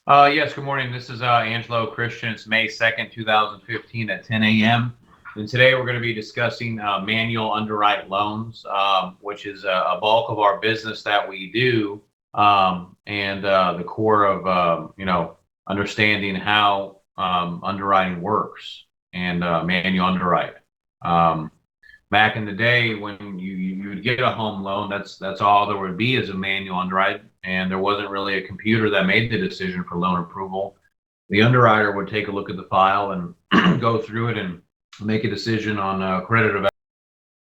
Yes, good morning. This is Angelo Christian. It's May 2nd, 2015 at 10 a.m. And today we're going to be discussing manual underwrite loans, which is a bulk of our business that we do, and the core of, understanding how underwriting works and manual underwrite. Um, Back in the day when you would get a home loan, that's all there would be is a manual underwrite, and there wasn't really a computer that made the decision for loan approval. The underwriter would take a look at the file and go through it and make a decision on credit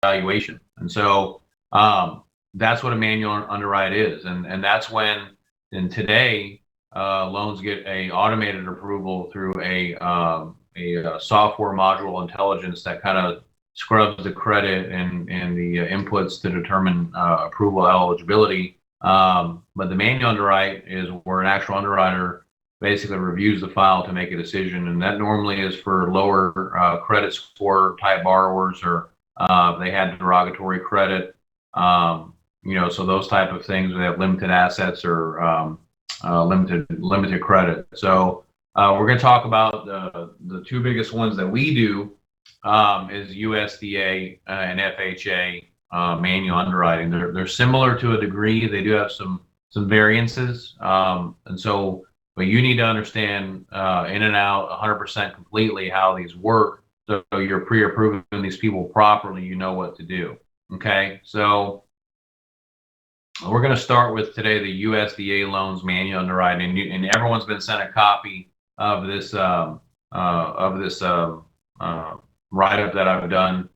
evaluation. And so that's what a manual underwrite is, and that's when in today loans get a automated approval through a software module intelligence that kind of scrubs the credit and the inputs to determine approval eligibility. But the manual underwrite is where an actual underwriter basically reviews the file to make a decision, and that normally is for lower credit score type borrowers, or they had derogatory credit, so those type of things. They have limited assets or limited credit. So we're going to talk about the two biggest ones that we do is USDA and FHA manual underwriting. They're similar to a degree. They do have some variances, but you need to understand in and out 100% completely how these work. So you're pre-approving these people properly. You know what to do. Okay, so we're going to start with today the USDA loans manual underwriting, and everyone's been sent a copy of this write-up that I've done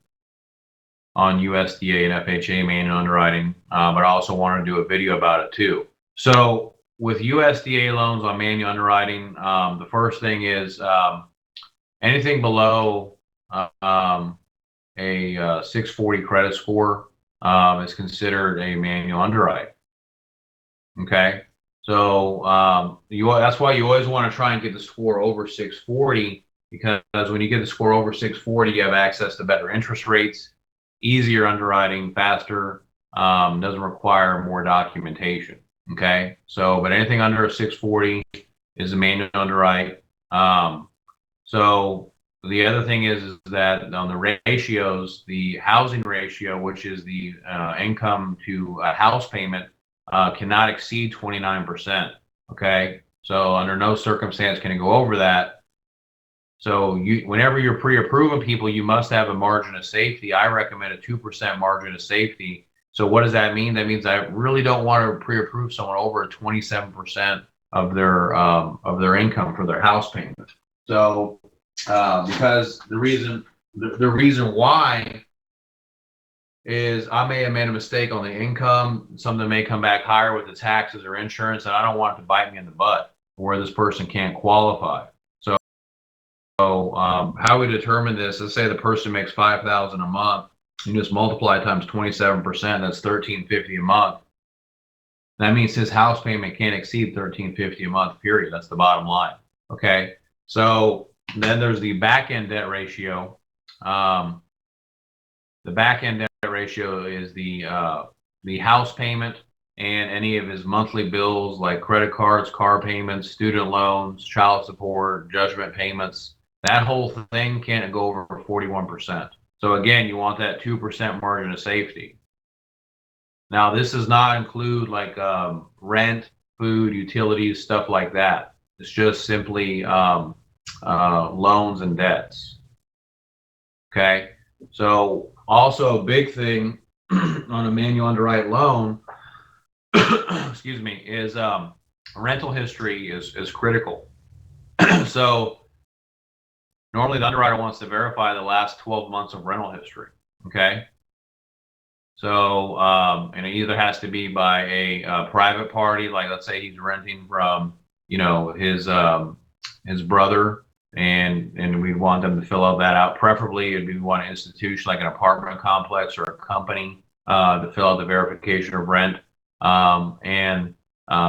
on USDA and FHA manual underwriting, but I also want to do a video about it too. So with USDA loans on manual underwriting, the first thing is anything below a 640 credit score is considered a manual underwrite. Okay, so that's why you always want to try and get the score over 640, because when you get the score over 640, you have access to better interest rates, easier underwriting, faster, doesn't require more documentation. Okay, so but anything under a 640 is a manual underwrite. So the other thing is that on the ratios, the housing ratio, which is the income to a house payment, cannot exceed 29%. Okay, so under no circumstance can it go over that. So whenever you're pre-approving people, you must have a margin of safety. I recommend a 2% margin of safety. So what does that mean? That means I really don't want to pre-approve someone over 27% of their income for their house payment. So because the reason why is I may have made a mistake on the income. Something may come back higher with the taxes or insurance, and I don't want it to bite me in the butt where this person can't qualify. So how we determine this, let's say the person makes $5,000 a month, you just multiply times 27%, that's $1,350 a month. That means his house payment can't exceed $1,350 a month, period. That's the bottom line. Okay, so then there's the back end debt ratio. The back end debt ratio is the house payment and any of his monthly bills like credit cards, car payments, student loans, child support, judgment payments. That whole thing can't go over 41%. So again, you want that 2% margin of safety. Now, this does not include like rent, food, utilities, stuff like that. It's just simply loans and debts. Okay, so also a big thing on a manual underwrite loan, excuse me, is rental history is critical. So normally the underwriter wants to verify the last 12 months of rental history. Okay, so and it either has to be by a private party, like let's say he's renting from his brother, and we want them to fill out that out. Preferably, it'd be one institution like an apartment complex or a company to fill out the verification of rent. And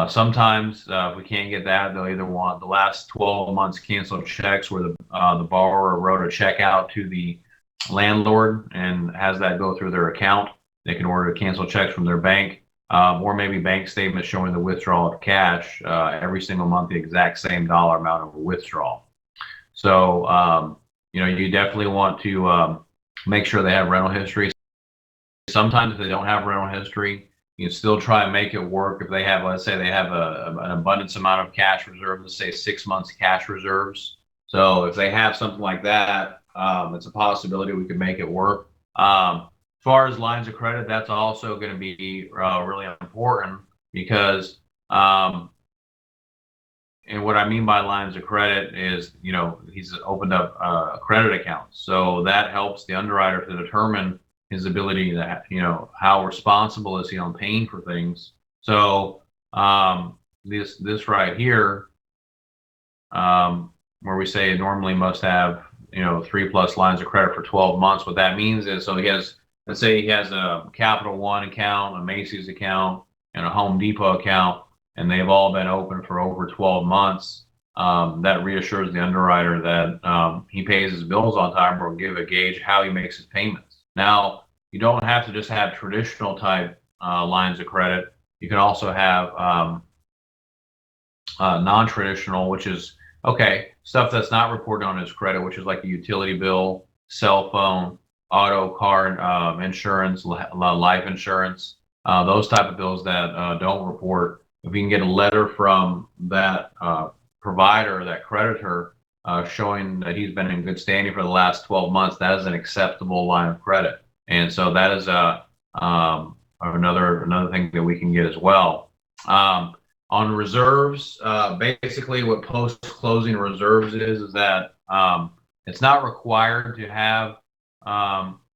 sometimes if we can't get that, they'll either want the last 12 months canceled checks where the borrower wrote a check out to the landlord and has that go through their account. They can order to cancel checks from their bank. or maybe bank statements showing the withdrawal of cash every single month, the exact same dollar amount of a withdrawal. So, you definitely want to make sure they have rental history. Sometimes if they don't have rental history, you can still try and make it work. If they have, let's say they have an abundance amount of cash reserves, let's say 6 months cash reserves. So if they have something like that, it's a possibility we could make it work. As far as lines of credit, that's also going to be really important because, and what I mean by lines of credit is, he's opened up credit accounts. So that helps the underwriter to determine his ability to, how responsible is he on paying for things. So this right here, where we say normally must have, 3+ lines of credit for 12 months. What that means is, so he has, let's say he has a Capital One account, a Macy's account, and a Home Depot account, and they've all been open for over 12 months. That reassures the underwriter that he pays his bills on time, or will give a gauge how he makes his payments. Now, you don't have to just have traditional type lines of credit. You can also have non-traditional, which is stuff that's not reported on as credit, which is like a utility bill, cell phone, auto, car insurance, life insurance, those type of bills that don't report. If you can get a letter from that provider, that creditor, showing that he's been in good standing for the last 12 months, that is an acceptable line of credit. And so that is another thing that we can get as well. On reserves, basically what post-closing reserves is that it's not required to have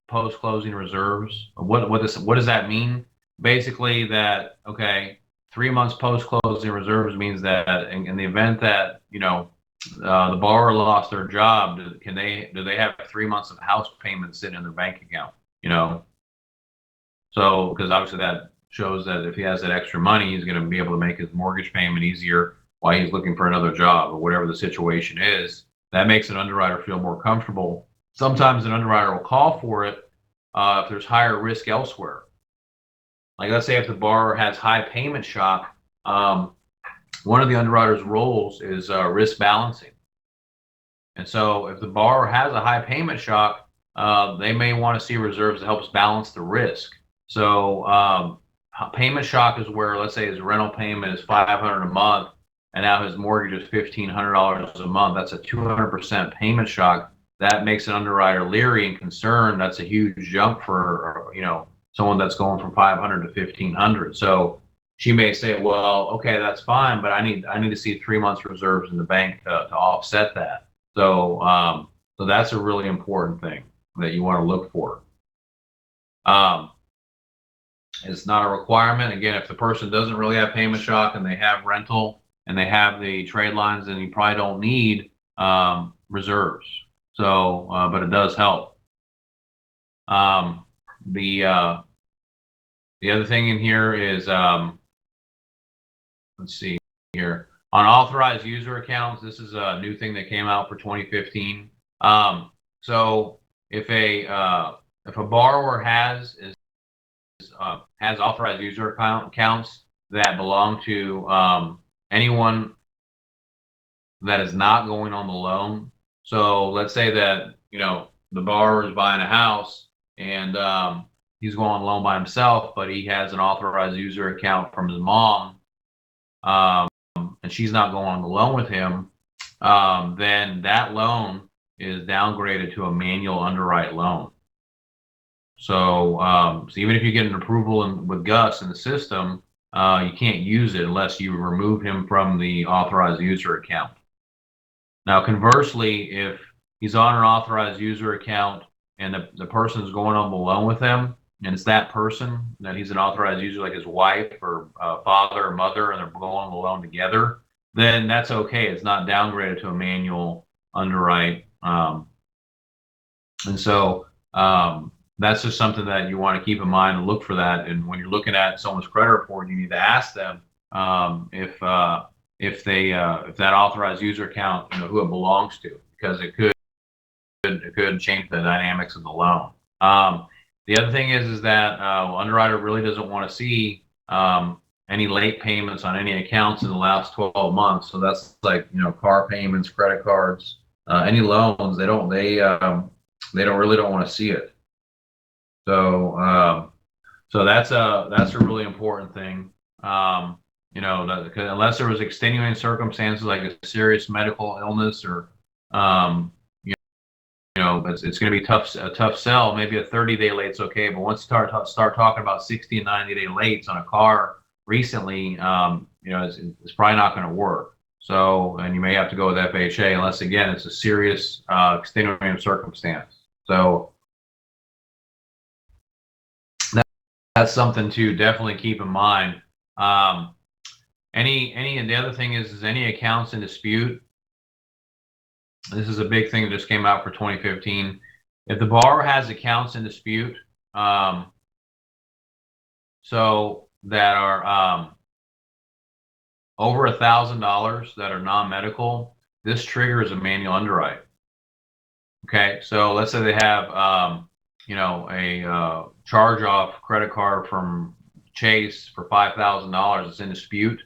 post-closing reserves. What does that mean? Basically that, 3 months post-closing reserves means that in the event that, the borrower lost their job, do they have 3 months of house payments sitting in their bank account? So because obviously that shows that if he has that extra money, he's going to be able to make his mortgage payment easier while he's looking for another job or whatever the situation is. That makes an underwriter feel more comfortable. Sometimes an underwriter will call for it if there's higher risk elsewhere. Like, let's say if the borrower has high payment shock, one of the underwriter's roles is risk balancing. And so if the borrower has a high payment shock, they may want to see reserves that helps balance the risk. So payment shock is where, let's say his rental payment is $500 a month, and now his mortgage is $1,500 a month. That's a 200% payment shock. That makes an underwriter leery and concerned. That's a huge jump for someone that's going from 500 to 1,500. So she may say, well, okay, that's fine, but I need to see 3 months reserves in the bank to offset that. So that's a really important thing that you want to look for. It's not a requirement. Again, if the person doesn't really have payment shock and they have rental and they have the trade lines, then you probably don't need reserves. So, but it does help. The other thing in here is, let's see here, on authorized user accounts. This is a new thing that came out for 2015. So if a borrower has authorized user accounts that belong to anyone that is not going on the loan. So let's say that the borrower is buying a house and he's going on loan by himself, but he has an authorized user account from his mom, and she's not going on the loan with him. Then that loan is downgraded to a manual underwrite loan. So even if you get an approval with Gus in the system, you can't use it unless you remove him from the authorized user account. Now, conversely, if he's on an authorized user account and the person is going on the loan with him, and it's that person that he's an authorized user, like his wife or father or mother, and they're going on the loan together, then that's okay. It's not downgraded to a manual underwrite. And so that's just something that you want to keep in mind and look for that. And when you're looking at someone's credit report, you need to ask them if that authorized user account, who it belongs to, because it could change the dynamics of the loan. The other thing is that underwriter really doesn't want to see any late payments on any accounts in the last 12 months. So that's like, car payments, credit cards, any loans. They don't really don't want to see it. So so that's a really important thing. Unless there was extenuating circumstances like a serious medical illness or um, it's going to be a tough sell. Maybe a 30-day late's okay, but once you start talking about 60 and 90-day lates on a car recently, it's probably not going to work. So, and you may have to go with FHA unless, again, it's a serious extenuating circumstance. So that's something to definitely keep in mind. Um, and the other thing is any accounts in dispute. This is a big thing that just came out for 2015. If the borrower has accounts in dispute, so that are over $1,000 that are non-medical, this triggers a manual underwrite. Okay, so let's say they have a charge-off credit card from Chase for $5,000 that's in dispute.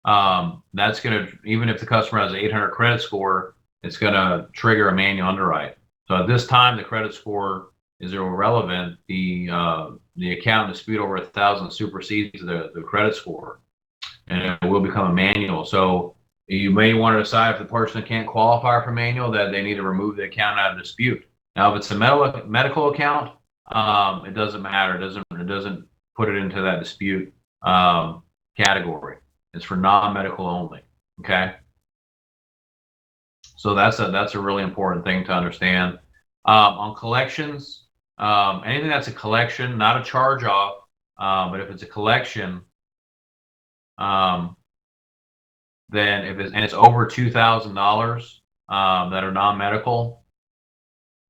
That's going to, even if the customer has an 800 credit score, it's going to trigger a manual underwrite. So at this time, the credit score is irrelevant. The account dispute over 1,000 supersedes the credit score, and it will become a manual. So you may want to decide if the person can't qualify for manual, that they need to remove the account out of dispute. Now, if it's a medical account, it doesn't matter. It doesn't put it into that dispute category. It's for non-medical only. Okay. So that's a really important thing to understand. On collections, anything that's a collection, not a charge-off, but if it's a collection, then it's over $2,000 that are non-medical,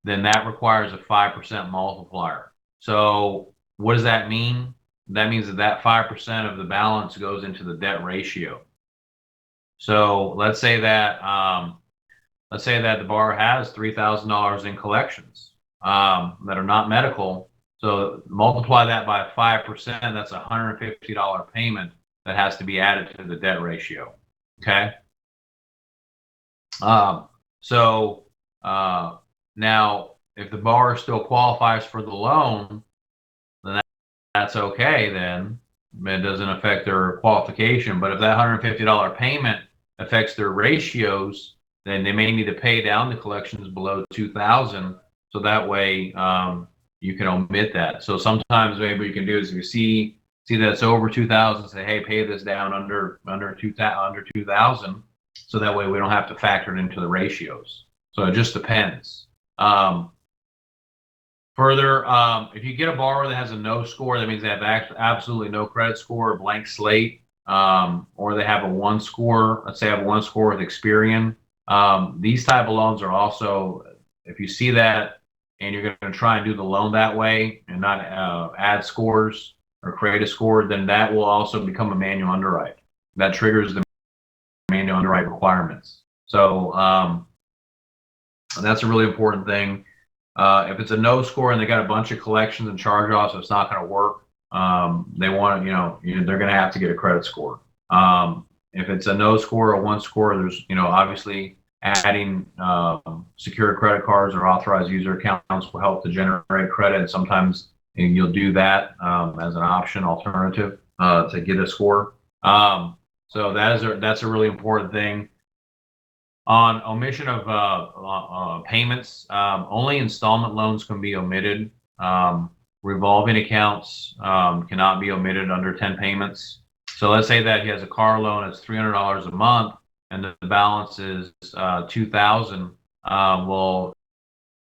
then that requires a 5% multiplier. So what does that mean? That means that 5% of the balance goes into the debt ratio. So let's say that the borrower has $3,000 in collections that are not medical. So multiply that by 5%. That's a $150 payment that has to be added to the debt ratio. Okay. Now, if the borrower still qualifies for the loan, then that's okay. Then it doesn't affect their qualification. But if that $150 payment affects their ratios, then they may need to pay down the collections below 2,000. So that way you can omit that. So sometimes maybe what you can do is if you see that it's over 2,000, say, hey, pay this down under 2,000. So that way we don't have to factor it into the ratios. So it just depends. Further, if you get a borrower that has a no score, that means they have absolutely no credit score, a blank slate, or they have a 1 score. Let's say I have a 1 score with Experian. These type of loans are also, if you see that and you're going to try and do the loan that way and not add scores or create a score, then that will also become a manual underwrite. That triggers the manual underwrite requirements. So that's a really important thing. If it's a no score and they got a bunch of collections and charge-offs, it's not going to work. They want to, they're going to have to get a credit score. If it's a no score or 1 score, there's, obviously adding secured credit cards or authorized user accounts will help to generate credit. And sometimes you'll do that as an option alternative to get a score. So that's a really important thing. On omission of payments, only installment loans can be omitted. Revolving accounts cannot be omitted under 10 payments. So let's say that he has a car loan that's $300 a month and the balance is $2,000. Well,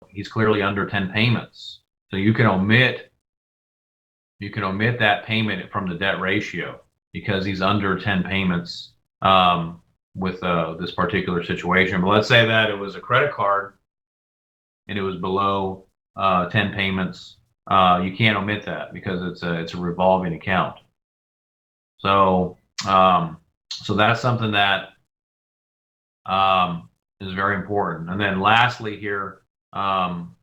he's clearly under 10 payments. So you can omit that payment from the debt ratio because he's under 10 payments with this particular situation. But let's say that it was a credit card and it was below 10 payments. You can't omit that because it's a revolving account. So that's something that is very important. And then lastly here on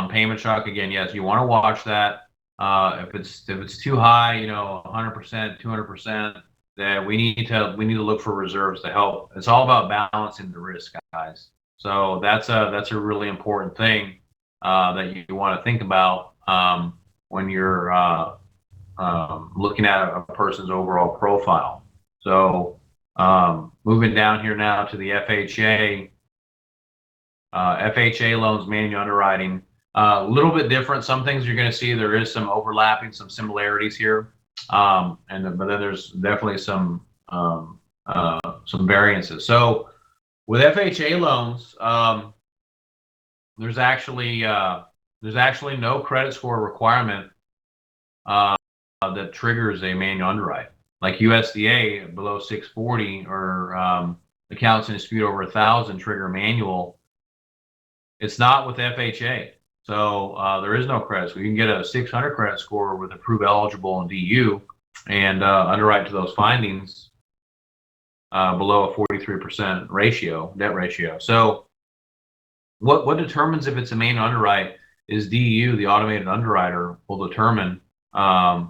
payment shock, again, yes, you want to watch that. If it's too high, 100%, 200%, then we need to look for reserves to help. It's all about balancing the risk, guys. So that's a really important thing that you want to think about when you're looking at a person's overall profile. So moving down here now to the FHA. FHA loans, manual underwriting, a little bit different. Some things you're going to see there is some overlapping, some similarities here, but then there's definitely some variances. So with FHA loans, there's actually no credit score requirement that triggers a manual underwrite. Like USDA below 640 or accounts in dispute over 1,000 trigger manual. It's not with FHA. So there is no credit. So you can get a 600 credit score with approved eligible and DU and underwrite to those findings below a 43% debt ratio. So what determines if it's a manual underwrite is DU, the automated underwriter, will determine if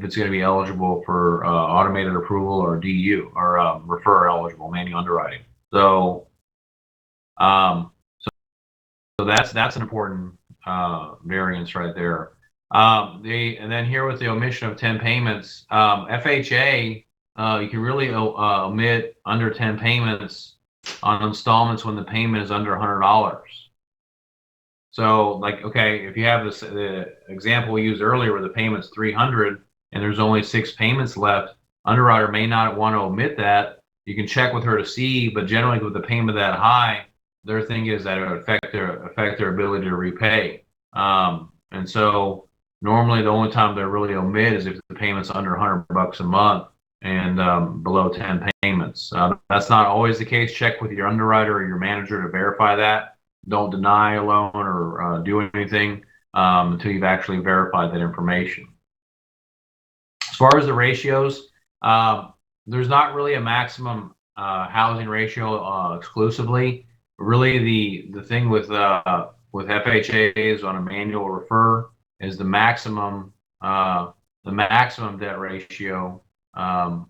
it's going to be eligible for automated approval or DU or refer eligible manual underwriting. So So that's an important variance right there. And then here with the omission of 10 payments, FHA, you can really omit under 10 payments on installments when the payment is under $100. So like, okay, if you have the example we used earlier where the payment's 300 and there's only 6 payments left, underwriter may not want to omit that. You can check with her to see, but generally with the payment that high, their thing is that it would affect their ability to repay. And so normally the only time they really omit is if the payment's under $100 a month and below 10 payments. That's not always the case. Check with your underwriter or your manager to verify that. Don't deny a loan or do anything until you've actually verified that information. As far as the ratios, there's not really a maximum housing ratio exclusively. Really, the thing with FHAs on a manual refer is the maximum debt ratio that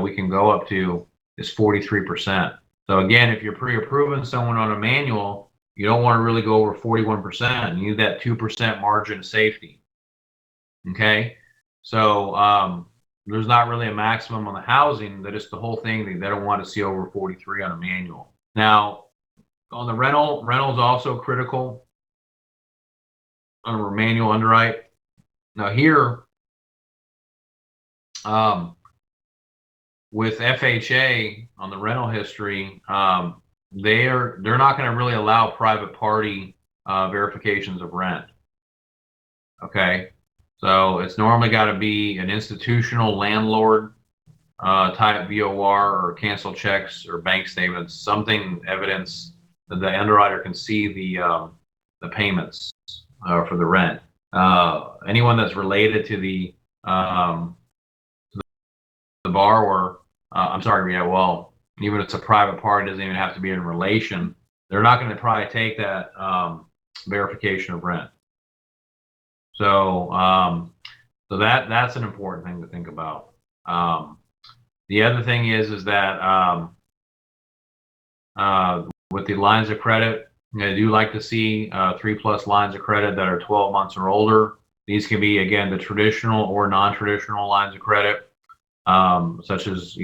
we can go up to is 43%. So again, if you're pre-approving someone on a manual, you don't want to really go over 41%. You need that 2% margin of safety. Okay, so there's not really a maximum on the housing. That is the whole thing. They don't want to see over 43 on a manual. Now, on the rental is also critical on a manual underwrite. Now here, with FHA on the rental history, they're not going to really allow private party verifications of rent. Okay. So it's normally got to be an institutional landlord type VOR or cancel checks or bank statements, something evidence that the underwriter can see the payments for the rent. Anyone that's related to the borrower, I'm sorry, yeah, well, even if it's a private party, doesn't even have to be in relation. They're not going to probably take that verification of rent. So, that's an important thing to think about. The other thing is that with the lines of credit, I do like to see 3+ lines of credit that are 12 months or older. These can be, again, the traditional or non-traditional lines of credit, such as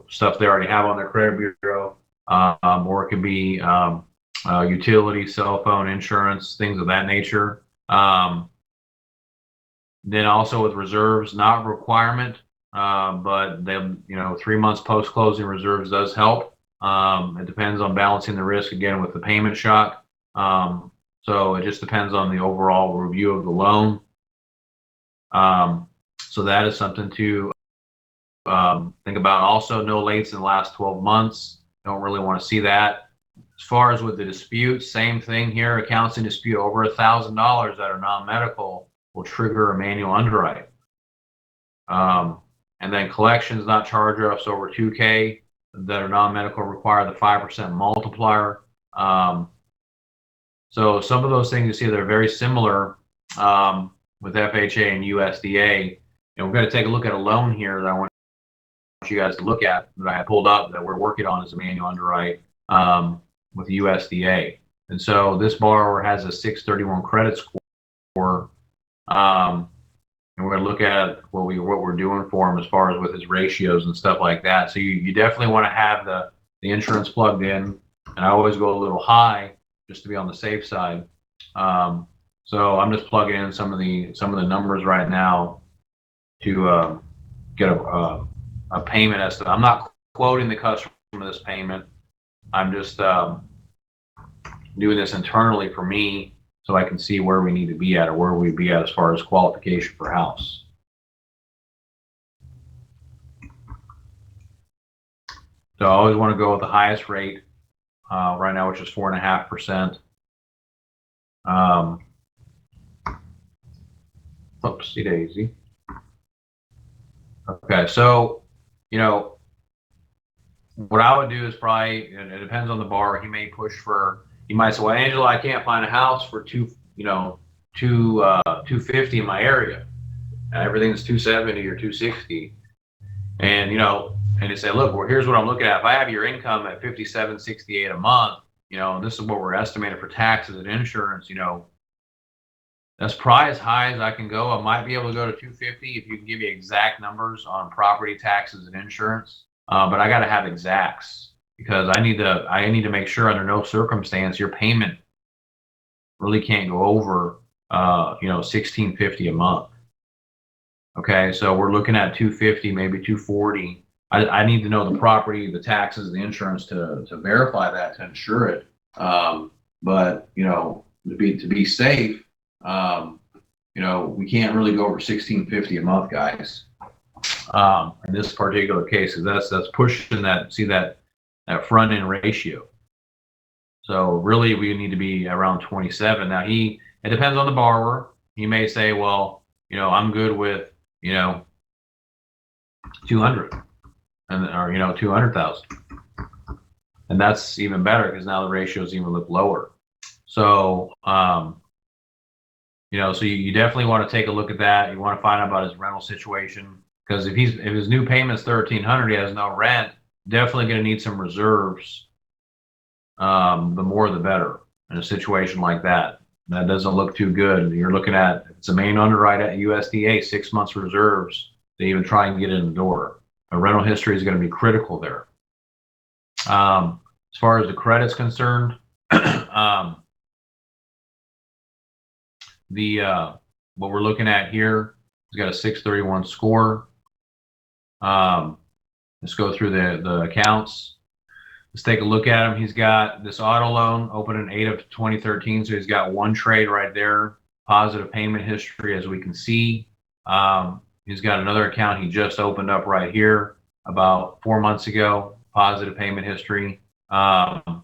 stuff they already have on their credit bureau, or it can be utility, cell phone, insurance, things of that nature. Then also with reserves, not a requirement, but then 3 months post closing reserves does help. It depends on balancing the risk again with the payment shock. So it just depends on the overall review of the loan. So that is something to think about. Also, no lates in the last 12 months. Don't really want to see that. As far as with the dispute, same thing here. Accounts in dispute over $1,000 that are non-medical will trigger a manual underwrite. And then collections, not charge-offs over 2K that are non-medical require the 5% multiplier. So some of those things you see, they're very similar with FHA and USDA. And we're going to take a look at a loan here that I want you guys to look at that I pulled up that we're working on as a manual underwrite with the USDA. And so this borrower has a 631 credit score. And we're going to look at what we're doing for him as far as with his ratios and stuff like that. So you definitely want to have the insurance plugged in. And I always go a little high just to be on the safe side. So I'm just plugging in some of the numbers right now to get a payment estimate. I'm not quoting the customer this payment. I'm just doing this internally for me so I can see where we need to be at or where we'd be at as far as qualification for house. So I always want to go with the highest rate right now, which is 4.5%. Oopsie daisy. Okay, so what I would do is probably, and it depends on the borrower. He may push for. He might say, "Well, Angela, I can't find a house for 250 in my area. Everything's 270 or 260." And and you say, "Look, well, here's what I'm looking at. If I have your income at 5768 a month, and this is what we're estimating for taxes and insurance, that's probably as high as I can go. I might be able to go to 250 if you can give me exact numbers on property taxes and insurance. But I got to have exacts because I need to make sure under no circumstance your payment really can't go over 1650 a month. Okay, so we're looking at 250, maybe 240. I need to know the property, the taxes, the insurance to verify that, to insure it. But to be safe, we can't really go over 1650 a month, guys. In this particular case, that's pushing that front end ratio. So really, we need to be around 27. Now it depends on the borrower. He may say, well, I'm good with 200 or 200,000, and that's even better because now the ratios even look lower. So so you definitely want to take a look at that. You want to find out about his rental situation, because if his new payment's $1,300, he has no rent, definitely going to need some reserves. The more the better in a situation like that. That doesn't look too good. You're looking at, it's a main underwrite at USDA, 6 months reserves to even try and get in the door. A rental history is going to be critical there. As far as the credit's concerned, what we're looking at here, he's got a 631 score. Let's go through the accounts. Let's take a look at him. He's got this auto loan open in 8 of 2013, so he's got one trade right there. Positive payment history, as we can see. He's got another account he just opened up right here about 4 months ago. Positive payment history. And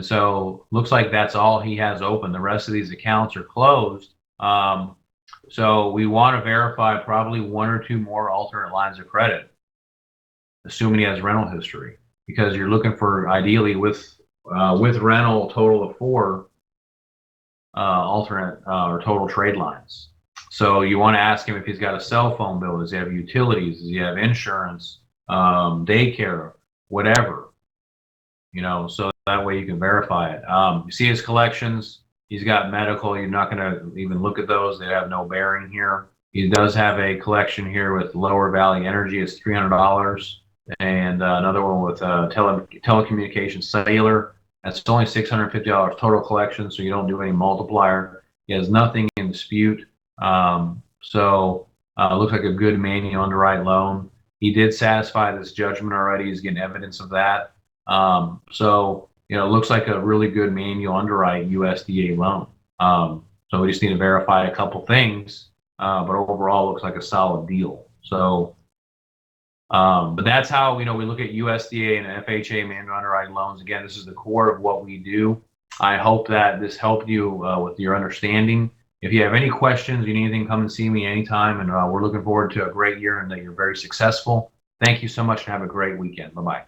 so looks like that's all he has open. The rest of these accounts are closed. So we want to verify probably 1 or 2 more alternate lines of credit, assuming he has rental history, because you're looking for, ideally with rental, a total of 4 alternate or total trade lines. So you want to ask him if he's got a cell phone bill, does he have utilities, does he have insurance, daycare, whatever, so that way you can verify it. You see his collections, he's got medical. You're not going to even look at those. They have no bearing here. He does have a collection here with Lower Valley Energy. It's $300. And another one with telecommunications cellular. That's only $650 total collection, so you don't do any multiplier. He has nothing in dispute. So looks like a good manual underwrite loan. He did satisfy this judgment already. He's getting evidence of that. So it looks like a really good manual underwrite USDA loan. So we just need to verify a couple things, but overall looks like a solid deal. So, but that's how we look at USDA and FHA manual underwrite loans. Again, this is the core of what we do. I hope that this helped you with your understanding. If you have any questions, you need anything, come and see me anytime. And we're looking forward to a great year and that you're very successful. Thank you so much and have a great weekend. Bye-bye.